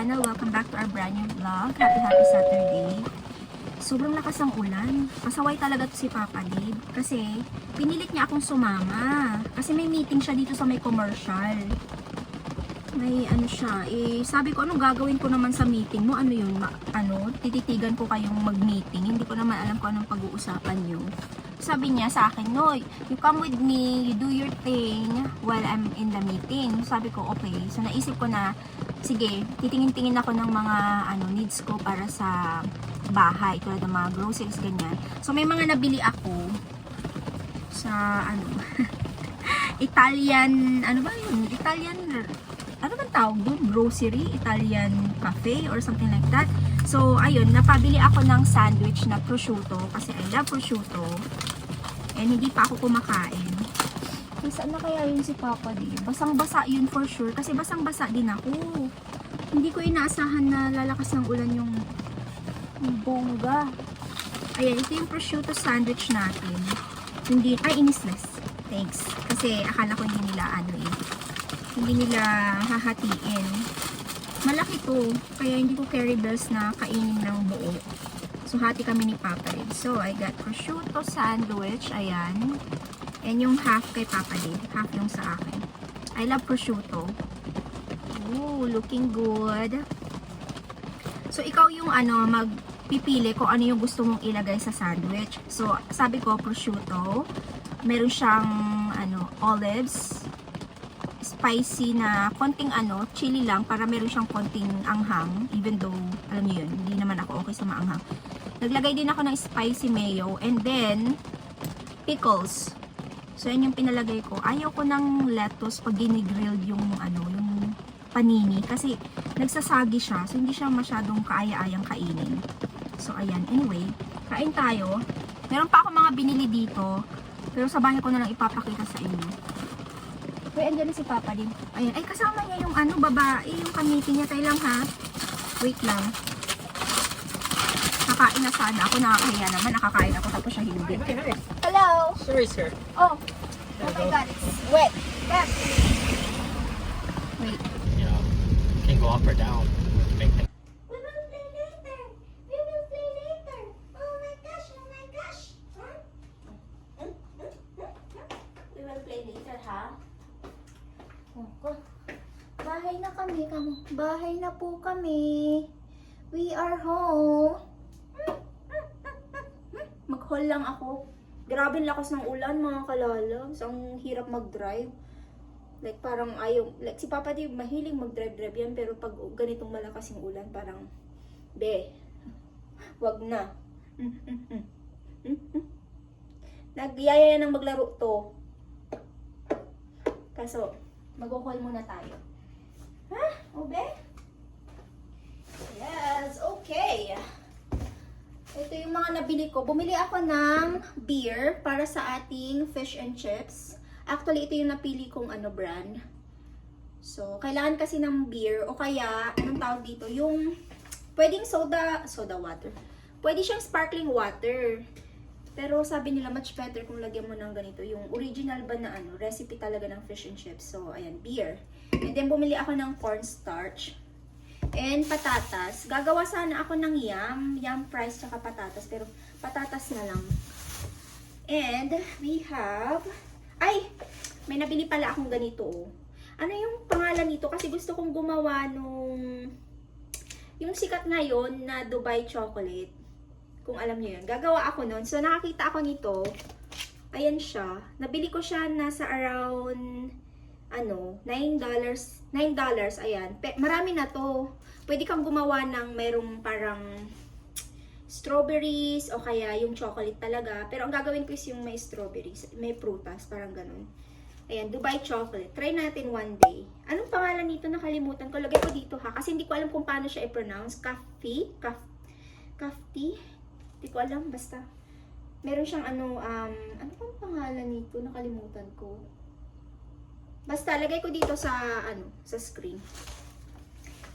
channel. Welcome back to our brand new vlog. Happy Saturday. Sobrang lakas ng ulan. Pasaway talaga to si Papa Dave. Kasi pinilit niya akong sumama. Kasi may meeting siya dito sa may commercial. May ano siya. Sabi ko, anong gagawin ko naman sa meeting mo? Ano yun? Tititigan ko kayong mag-meeting. Hindi ko naman alam kung anong pag-uusapan nyo. Sabi niya sa akin, no, you come with me, you do your thing while I'm in the meeting. Sabi ko, okay. So, naisip ko na, sige, titingin-tingin ako ng mga needs ko para sa bahay. Tulad ng mga groceries, ganyan. So, may mga nabili ako sa, Italian, ano ba yun? Italian, ano bang tawag doon? Grocery? Italian cafe or something like that. So, ayun, napabili ako ng sandwich na prosciutto kasi I love prosciutto. And hindi pa ako kumakain. Saan na kaya yun si Papa Di? Basang-basa yun for sure kasi basang-basa din ako. Hindi ko inaasahan na lalakas ng ulan yung bongga. Ayan, ito yung prosciutto sandwich natin. Hindi, inisless. Thanks. Kasi akala ko hindi nila hindi nila hahatiin. Malaki to, kaya hindi ko carry bells na kainin ng buo. So, hati kami ni Papa Dave. So, I got prosciutto sandwich. Ayan. And yung half kay Papa Dave. Half yung sa akin. I love prosciutto. Ooh, looking good. So, ikaw yung magpipili kung ano yung gusto mong ilagay sa sandwich. So, sabi ko, prosciutto. Meron siyang, olives. Spicy na konting chili lang para meron siyang konting anghang, even though alam niyo yun, hindi naman ako okay sa maanghang. Naglagay din ako ng spicy mayo and then pickles. So yan yung pinalagay ko. Ayaw ko ng lettuce pag ginigrilled yung yung panini kasi nagsasagi siya, so hindi siya masyadong kaaya-ayang kainin. So ayan, anyway, kain tayo. Meron pa ako mga binili dito, pero sa bahay ko na lang ipapakita sa inyo. Uy, andyan si Papa din. Ayan. Ay, kasama niya yung babae. Yung kamitin niya. Tayo lang, ha? Wait lang. Nakain na sana ako. Nakakahiya naman. Nakakain ako tapos siya hindi. Hello! Sorry, sir. Oh. Oh my God. It's wet. Wet. Wait. You know, can go up or down. Make them. We will play later. We will play later. Oh my gosh. Oh my gosh. We will play later, ha? Bahay na kami, bahay na po kami. We are home. Mag-haul lang ako. Grabe lakas ng ulan, mga kalalabs. Ang hirap mag-drive. Like parang ayaw, like si Papa Di mahiling mag-drive yan, pero pag ganitong malakas yung ulan, parang wag na. Nagyaya ng maglaro to. Kaso mag-haul muna tayo. Ha? Obe? Yes, okay. Ito yung mga nabili ko. Bumili ako ng beer para sa ating fish and chips. Actually, ito yung napili kong brand. So, kailangan kasi ng beer o kaya, anong tawag dito? Yung pwedeng soda water. Pwede siyang sparkling water. Pero sabi nila much better kung lagyan mo ng ganito. Yung original ba na recipe talaga ng fish and chips. So, ayan, beer. And then, bumili ako ng cornstarch. And patatas. Gagawa sana ako ng yam fries tsaka patatas. Pero patatas na lang. And we have, may nabili pala akong ganito. Ano yung pangalan nito? Kasi gusto kong gumawa yung sikat ngayon na Dubai chocolate. Kung alam niyo yun. Gagawa ako nun. So, nakakita ako nito. Ayan siya. Nabili ko siya nasa around, $9. Ayan. Marami na to. Pwede kang gumawa ng merong parang strawberries o kaya yung chocolate talaga. Pero ang gagawin ko is yung may strawberries. May prutas. Parang ganun. Ayan. Dubai chocolate. Try natin one day. Anong pangalan nito? Nakalimutan ko. Lagay ko dito, ha. Kasi hindi ko alam kung paano siya i-pronounce. Kafti? Hindi ko alam, basta. Meron siyang ano bang pangalan nito? Nakalimutan ko. Basta, lagay ko dito sa screen.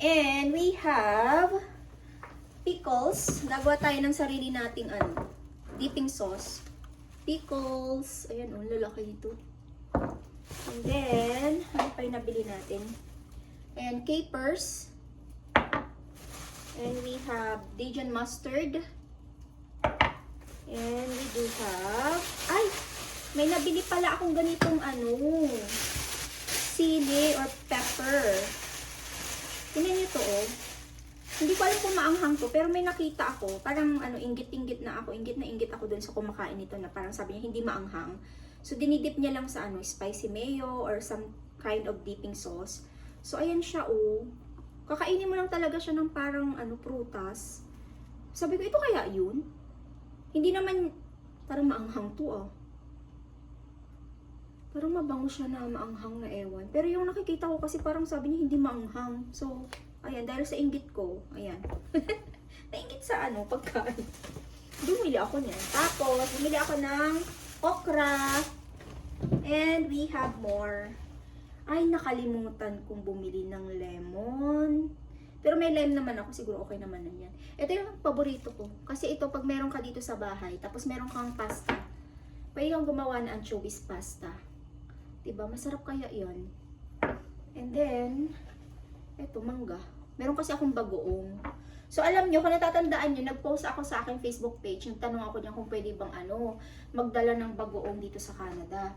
And we have pickles. Gagawa tayo ng sarili nating dipping sauce. Pickles. Ayan, lalaki ito. And then, ano pa yung nabili natin? And capers. And we have Dijon mustard. And we do have, ay, may nabili pala akong ganitong sili or pepper. Tingnan nyo to, oh. Hindi ko alam kung maanghang to, pero may nakita ako. Parang inggit-inggit na ako dun sa kumakain nito na parang sabi niya hindi maanghang. So, dinidip niya lang sa spicy mayo or some kind of dipping sauce. So, ayan siya, oh. Kakainin mo lang talaga siya ng parang prutas. Sabi ko, ito kaya yun? Hindi naman, parang maanghang to, ah. Parang mabango siya na maanghang na ewan. Pero yung nakikita ko kasi parang sabi niya hindi maanghang. So, ayan, dahil sa inggit ko, ayan. Nainggit sa pagkain. Bumili ako niyan. Tapos, bumili ako ng okra. And we have more. Ay, nakalimutan kong bumili ng lemon. Pero may lime naman ako, siguro okay naman na yan. Ito yung paborito ko. Kasi ito, pag meron ka dito sa bahay, tapos meron kang pasta, pwede kang gumawa na anchovies pasta. Diba? Masarap kaya yon. And then, ito, mangga. Meron kasi akong bagoong. So, alam nyo, kung natatandaan nyo, nag-post ako sa aking Facebook page. Nagtanong ako niya kung pwede bang magdala ng bagoong dito sa Canada.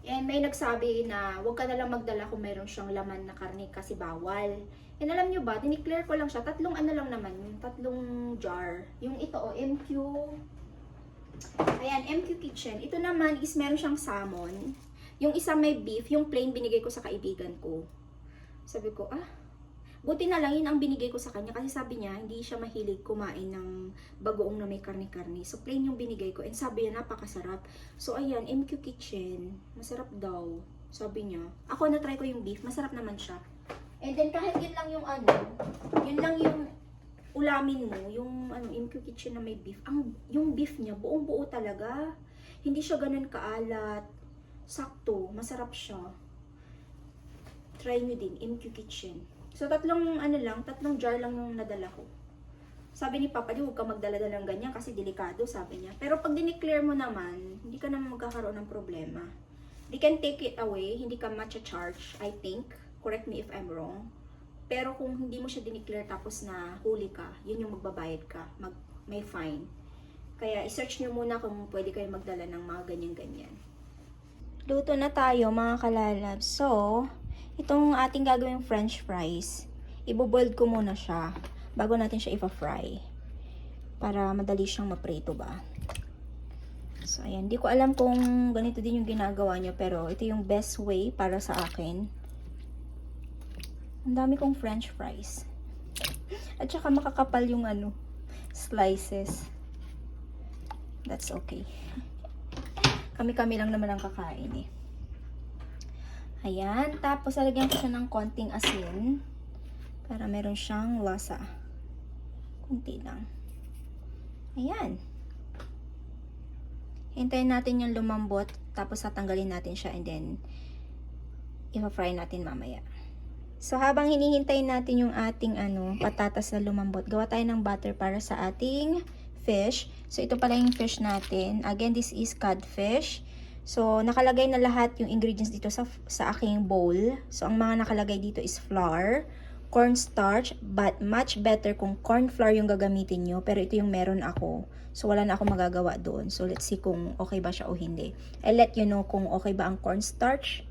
And may nagsabi na huwag ka nalang magdala kung mayroon siyang laman na karne kasi bawal. And alam nyo ba, dineclare ko lang siya. Tatlong lang naman, yung tatlong jar. Yung ito, MQ. Ayan, MQ Kitchen. Ito naman is meron siyang salmon. Yung isa may beef, yung plain binigay ko sa kaibigan ko. Sabi ko, buti na lang yun ang binigay ko sa kanya. Kasi sabi niya, hindi siya mahilig kumain ng bagoong na may karne-karne. So, plain yung binigay ko. And sabi niya, napakasarap. So, ayan, MQ Kitchen. Masarap daw. Sabi niya. Ako, na-try ko yung beef. Masarap naman siya. And then, kahit yun lang yung yun lang yung ulamin mo. Yung MQ Kitchen na may beef. Yung beef niya, buong-buo talaga. Hindi siya ganun kaalat. Sakto. Masarap siya. Try nyo din, MQ Kitchen. So, tatlong jar lang yung nadala ko. Sabi ni Papa, di huwag ka magdala-dala ng ganyan kasi delikado, sabi niya. Pero pag dineclare mo naman, hindi ka naman magkakaroon ng problema. They can take it away, hindi ka matcha-charge, I think. Correct me if I'm wrong. Pero kung hindi mo siya dineclare tapos na huli ka, yun yung magbabayad ka. May fine. Kaya, isearch nyo muna kung pwede kayo magdala ng mga ganyan-ganyan. Luto na tayo, mga kalalab. So, itong ating gagawing french fries, iboboiled ko muna siya bago natin siya ipa-fry. Para madali siyang maprito ba. So, ayan. Di ko alam kung ganito din yung ginagawa niyo, pero ito yung best way para sa akin. Ang dami kong french fries. At saka makakapal yung slices. That's okay. Kami-kami lang naman ang kakain eh. Ayan. Tapos, lalagyan ko siya ng konting asin. Para meron siyang lasa. Kunti lang. Ayan. Hintayin natin yung lumambot. Tapos, tatanggalin natin siya. And then, ipa-fry natin mamaya. So, habang hinihintay natin yung ating patatas na lumambot, gawa tayo ng butter para sa ating fish. So, ito pala yung fish natin. Again, this is codfish. So, nakalagay na lahat yung ingredients dito sa aking bowl. So, ang mga nakalagay dito is flour, cornstarch, but much better kung corn flour yung gagamitin nyo. Pero ito yung meron ako. So, wala na ako magagawa doon. So, let's see kung okay ba siya o hindi. I'll let you know kung okay ba ang cornstarch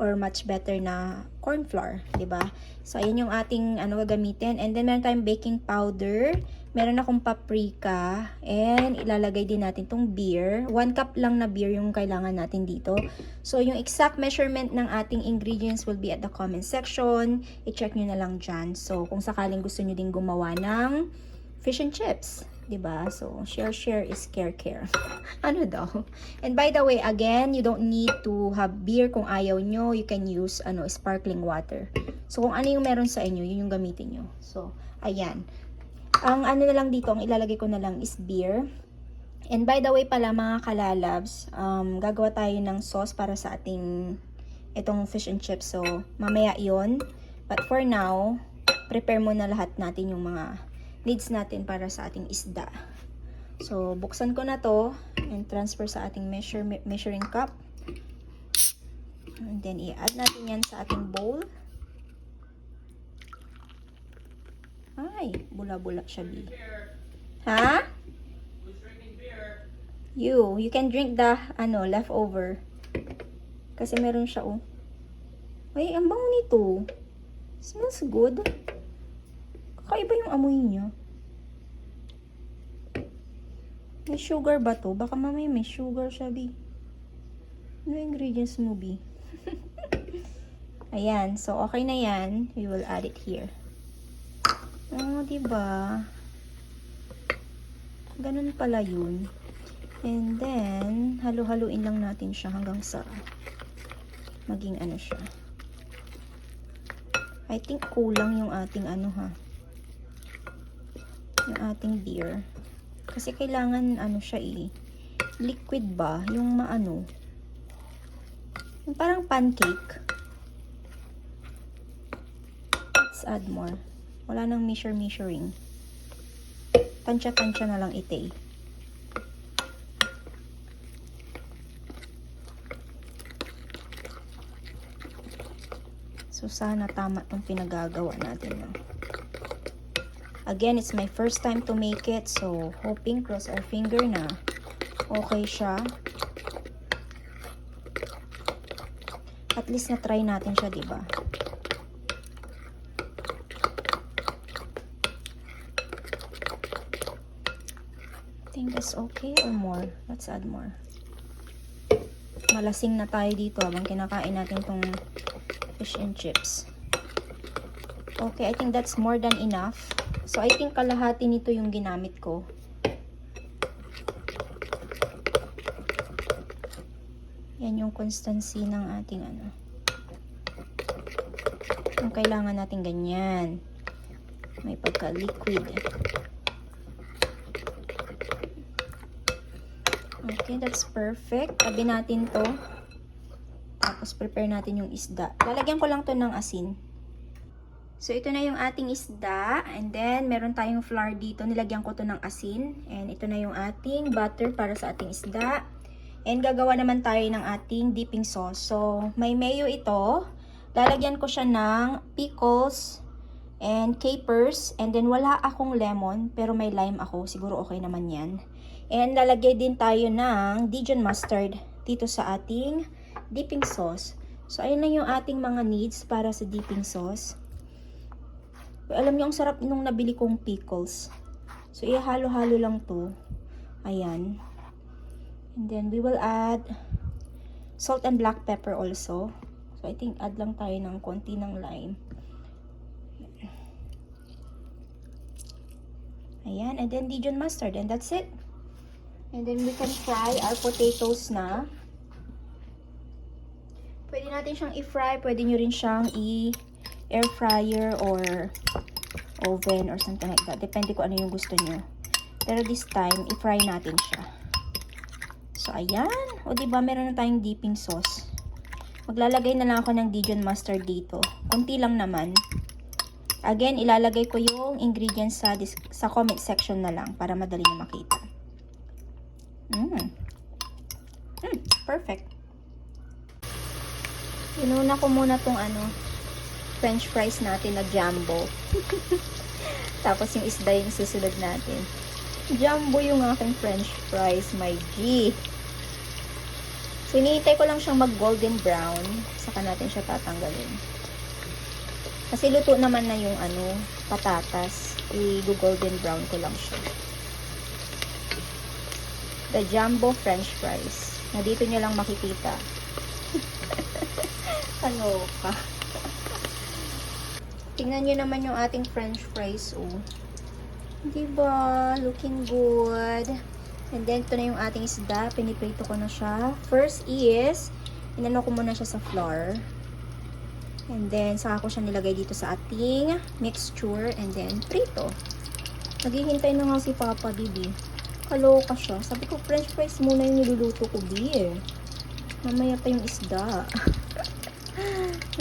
or much better na corn flour, diba? So, ayan yung ating gagamitin. And then, meron tayong baking powder. Meron akong paprika. And, ilalagay din natin tong beer. 1 cup lang na beer yung kailangan natin dito. So, yung exact measurement ng ating ingredients will be at the comment section. I-check nyo na lang dyan. So, kung sakaling gusto nyo din gumawa ng fish and chips. Diba? So, share is care. Ano daw? And by the way, again, you don't need to have beer kung ayaw nyo. You can use sparkling water. So, kung ano yung meron sa inyo, yun yung gamitin nyo. So, ayan. Ang na lang dito, ang ilalagay ko na lang is beer. And by the way pala, mga kalalabs, gagawa tayo ng sauce para sa ating itong fish and chips. So, mamaya yon. But for now, prepare muna lahat natin yung mga needs natin para sa ating isda. So, buksan ko na to and transfer sa ating measuring cup. And then, i-add natin yan sa ating bowl. Ay, bula-bula siya, B. Ha? You can drink the, leftover. Kasi meron siya, oh. Ay, ang bango nito. Smells good. Kakaiba yung amoy niya. May sugar ba to? Baka mamaya may sugar siya, B. Ano yung ingredients mo, B? Ayan. So, okay na yan. We will add it here. Oh, diba? Ganun pala yun. And then, halu-haluin lang natin siya hanggang sa maging ano siya. I think kulang yung ating yung ating beer. Kasi kailangan siya liquid ba? Yung maano. Yung parang pancake. Let's add more. Wala nang measuring. Tansya-tansya na lang ite. So, sana tama itong pinagagawa natin. No? Again, it's my first time to make it. So, hoping, cross our finger na okay siya. At least na-try natin siya, diba? I think that's okay or more. Let's add more. Malasing na tayo dito habang kinakain natin tong fish and chips. Okay, I think that's more than enough. So, I think kalahati nito yung ginamit ko. Yan yung constancy ng ating Ang kailangan natin ganyan. May pagka-liquid. Okay, that's perfect. Tabi natin to. Tapos, prepare natin yung isda. Lalagyan ko lang to ng asin. So, ito na yung ating isda. And then, meron tayong flour dito. Nilagyan ko to ng asin. And ito na yung ating butter para sa ating isda. And gagawa naman tayo ng ating dipping sauce. So, may mayo ito. Lalagyan ko siya ng pickles and capers. And then, wala akong lemon. Pero may lime ako. Siguro okay naman yan. And lalagay din tayo ng Dijon mustard dito sa ating dipping sauce. So, ayun na yung ating mga needs para sa dipping sauce. Alam niyo, ang sarap nung nabili kong pickles. So, ihalo-halo lang to. Ayan. And then, we will add salt and black pepper also. So, I think add lang tayo ng konti ng lime. Ayan. And then, Dijon mustard. And that's it. And then, we can fry our potatoes na. Pwede natin siyang i-fry. Pwede nyo rin siyang air fryer or oven or something like that. Depende kung ano yung gusto nyo. Pero this time, i-fry natin siya. So, ayan. O, diba, meron na tayong dipping sauce. Maglalagay na lang ako ng Dijon mustard dito. Kunti lang naman. Again, ilalagay ko yung ingredients sa comment section na lang para madali nyo makita. Perfect. Inuna ko muna tong French fries natin na jumbo. Tapos yung isda yung susunod natin. Jumbo yung aking French fries, my G. So, hinihintay ko lang siyang mag-golden brown. Saka natin siya tatanggalin. Kasi luto naman na yung patatas. I-golden brown ko lang siya. The jumbo French fries. Na dito nyo lang makikita. Ano ka? Tingnan nyo naman yung ating French fries, oh. Diba? Looking good. And then, ito na yung ating isda. Piniprito ko na siya. First is, inano ko muna siya sa flour. And then, saka ko siya nilagay dito sa ating mixture. And then, prito. Naghihintay na nga si Papa, Bibi. Kaloka siya. Sabi ko, French fries muna yung niluluto ko, Bi. Mamaya pa yung isda.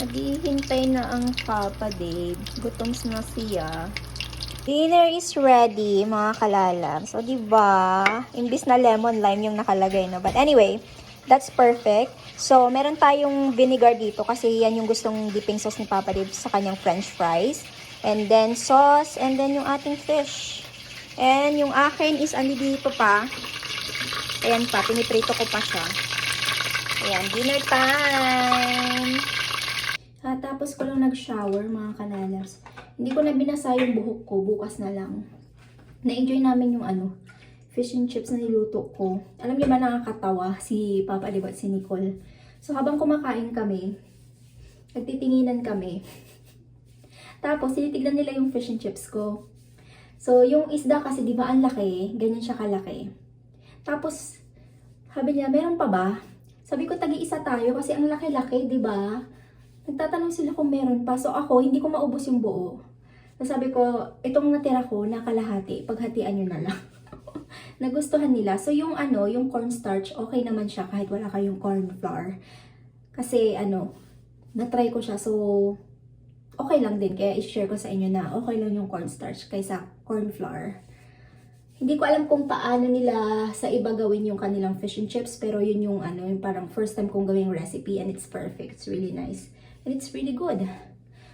Naghihintay na ang Papa, Dave. Gutoms na siya. Dinner is ready, mga kalalab. So, diba? Imbis na lemon, lime yung nakalagay, no? But anyway, that's perfect. So, meron tayong vinegar dito kasi yan yung gustong dipping sauce ni Papa Dave sa kanyang French fries. And then sauce. And then yung ating fish. And yung akin is andi dito pa. Ayan pa, piniprito ko pa siya. Ayan, dinner time! Tapos ko lang nag-shower, mga kanalas. Hindi ko na binasa yung buhok ko, bukas na lang. Na-enjoy namin yung fish and chips na niluto ko. Alam niyo ba nakakatawa si Papa Libo at si Nicole? So habang kumakain kami, nagtitinginan kami. Tapos tinitignan nila yung fish and chips ko. So yung isda kasi di ba ang laki, ganyan siya kalaki. Tapos sabi niya, meron pa ba? Sabi ko, tagi-isa tayo kasi ang laki-laki, di ba? Nagtatanong sila kung meron pa. So ako, hindi ko maubos yung buo. So sabi ko, itong natira ko, nakalahati. Paghatian nyo na lang. Nagustuhan nila. So yung yung cornstarch, okay naman siya kahit wala kayong corn flour. Kasi na-try ko siya. So okay lang din. Kaya i-share ko sa inyo na okay lang yung cornstarch kaysa corn flour. Hindi ko alam kung paano nila sa iba gawin yung kanilang fish and chips. Pero yun yung yung parang first time kong gawing recipe. And it's perfect. It's really nice. And it's really good.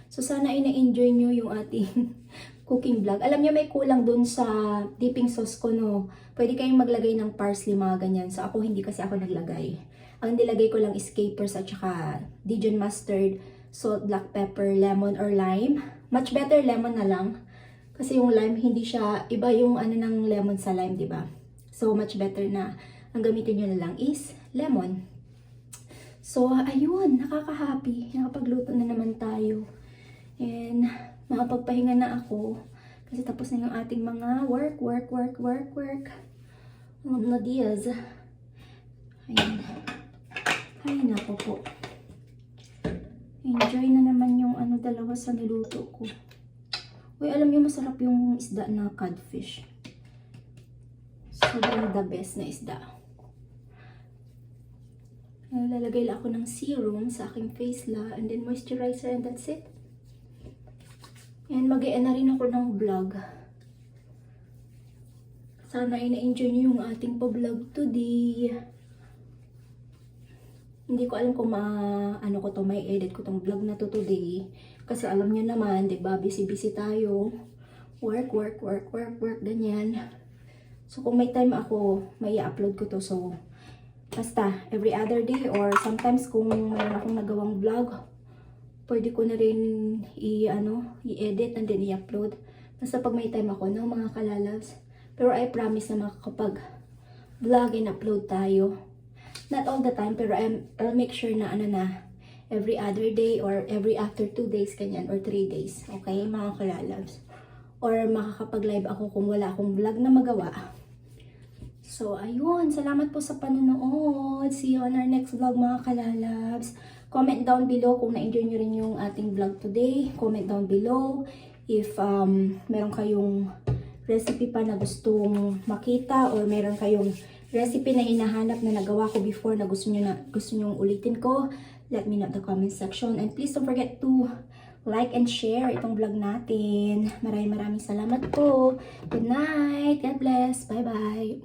So sana ay na-enjoy nyo yung ating cooking vlog. Alam nyo may kulang dun sa dipping sauce ko, no? Pwede kayong maglagay ng parsley, mga ganyan. So ako hindi kasi ako naglagay. Ang nilagay ko lang is capers at saka Dijon mustard, salt, black pepper, lemon or lime. Much better lemon na lang. Kasi yung lime, hindi siya, iba yung ng lemon sa lime, di ba? So much better na ang gamitin nyo na lang is lemon. So ayun, nakaka-happy. Nakapagluto na naman tayo. And makapagpahinga na ako. Kasi tapos na yung ating mga work. Mga diaz. Ayun. Ay, nako po. Enjoy na naman yung dalawa sa niluto ko. Uy, alam niyo masarap yung isda na codfish. Sobrang the best na isda. Lalagay lang ako ng serum sa aking face and then moisturizer and that's it. And mag-e-end na rin ako ng vlog. Sana ay na-enjoy niyo yung ating pa-vlog today. Hindi ko alam kung may edit ko tong vlog na to today. Kasi alam niyo naman, 'di ba, busy tayo. Work, ganyan. So kung may time ako, may i-upload ko to. So basta every other day or sometimes kung mayroon akong nagawang vlog, pwede ko na rin i-edit and then i-upload. Basta pag may time ako, no, mga kalalabs. Pero I promise na makakapag-vlog and upload tayo. Not all the time, pero I'll make sure na every other day or every after 2 days, kanyan, or 3 days. Okay, mga kalalabs. Or makakapag-live ako kung wala akong vlog na magawa. So, ayun. Salamat po sa panonood. See you on our next vlog, mga kalalabs. Comment down below kung na-enjoy nyo rin yung ating vlog today. Comment down below if meron kayong recipe pa na gustong makita or meron kayong recipe na hinahanap na nagawa ko before na gusto nyo ulitin ko. Let me know in the comment section. And please don't forget to like and share itong vlog natin. Maraming salamat po. Good night. God bless. Bye-bye.